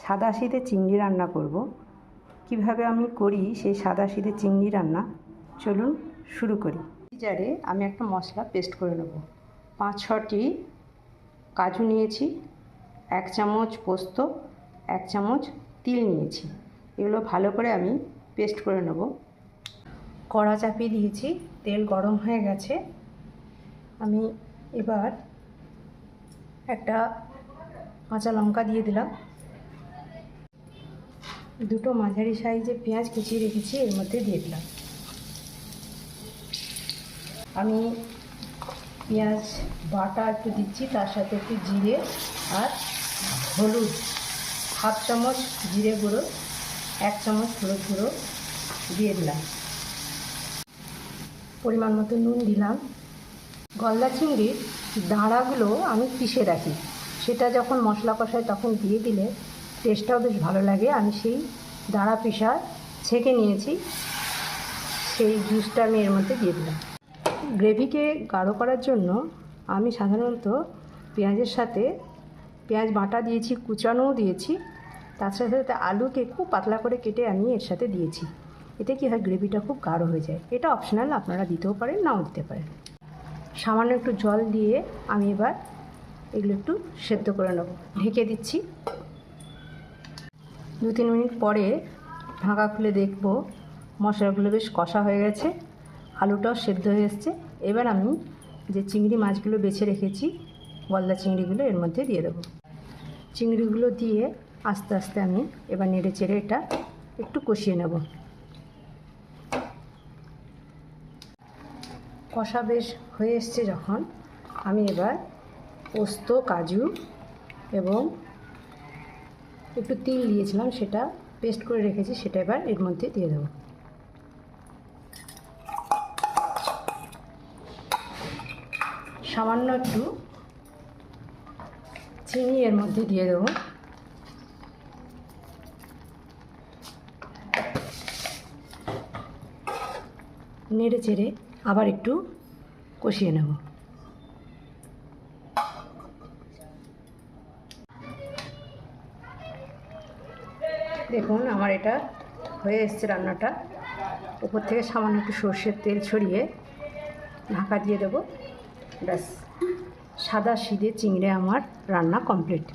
সাদাসিধে চিংড়ি রান্না করব। কিভাবে আমি করি সেই সাদাসিধে চিংড়ি রান্না, চলুন শুরু করি। জারে আমি একটা মশলা পেস্ট করে নেব। 5-6টি কাজু নিয়েছি, 1 চামচ পোস্ত, 1 চামচ তিল নিয়েছি। এগুলো ভালো করে আমি পেস্ট করে নেব। কড়া চাপিয়ে দিয়েছি, তেল গরম হয়ে গেছে। আমি এবার একটা কাঁচা লঙ্কা দিয়ে দিলাম, 2টো মাঝারি সাইজে পেঁয়াজ কুচিয়ে রেখেছি এর মধ্যে দিয়ে দিলাম। আমি পেঁয়াজ বাটা একটু দিচ্ছি, তার সাথে একটু জিরে আর হলুদ, 1/2 চামচ জিরে গুঁড়ো, 1 চামচ হলুদ গুঁড়ো দিয়ে দিলাম। পরিমাণ মতো নুন দিলাম। গলদা চিংড়ির দাঁড়াগুলো আমি পিষে রাখি, সেটা যখন মশলা কষায় তখন দিয়ে দিলে টেস্টটাও বেশ ভালো লাগে। আমি সেই দাঁড়া পিষা ছেঁকে নিয়েছি, সেই জুসটা আমি এর মধ্যে দিয়ে দিলাম। গ্রেভিকে গাঢ় করার জন্য আমি সাধারণত পেঁয়াজের সাথে পেঁয়াজ বাটা দিয়েছি, কুচানোও দিয়েছি, তার সাথে সাথে আলুকে খুব পাতলা করে কেটে আমি এর সাথে দিয়েছি। এতে কী হয়, গ্রেভিটা খুব গাঢ় হয়ে যায়। এটা অপশনাল, আপনারা দিতেও পারেন, নাও দিতে পারেন। সামান্য একটু জল দিয়ে আমি এবার এগুলো একটু সেদ্ধ করে নেব। ঢেকে দিচ্ছি। 2-3 মিনিট পরে ঢাকা খুলে দেখব মশলাগুলো বেশ কষা হয়ে গেছে, আলুটাও সেদ্ধ হয়ে এসছে। এবার আমি যে চিংড়ি মাছগুলো বেছে রেখেছি, গলদা চিংড়িগুলো এর মধ্যে দিয়ে দেবো। চিংড়িগুলো দিয়ে আস্তে আস্তে আমি এবার নেড়ে চেড়ে এটা একটু কষিয়ে নেব। কষা বেশ হয়ে এসছে যখন, আমি এবার পোস্ত, কাজু এবং একটু তিল দিয়েছিলাম, সেটা পেস্ট করে রেখেছি, সেটা এবার এর মধ্যে দিয়ে দেবো। সামান্য একটু চিনি এর মধ্যে দিয়ে দেবো। নেড়ে চেড়ে আবার একটু কষিয়ে নেব। দেখুন আমার এটা হয়ে এসছে রান্নাটা। উপর থেকে সামান্য একটু সর্ষের তেল ছড়িয়ে ঢাকা দিয়ে দেবো। ব্যাস, সাদাসিধে চিংড়ি আমার রান্না কমপ্লিট।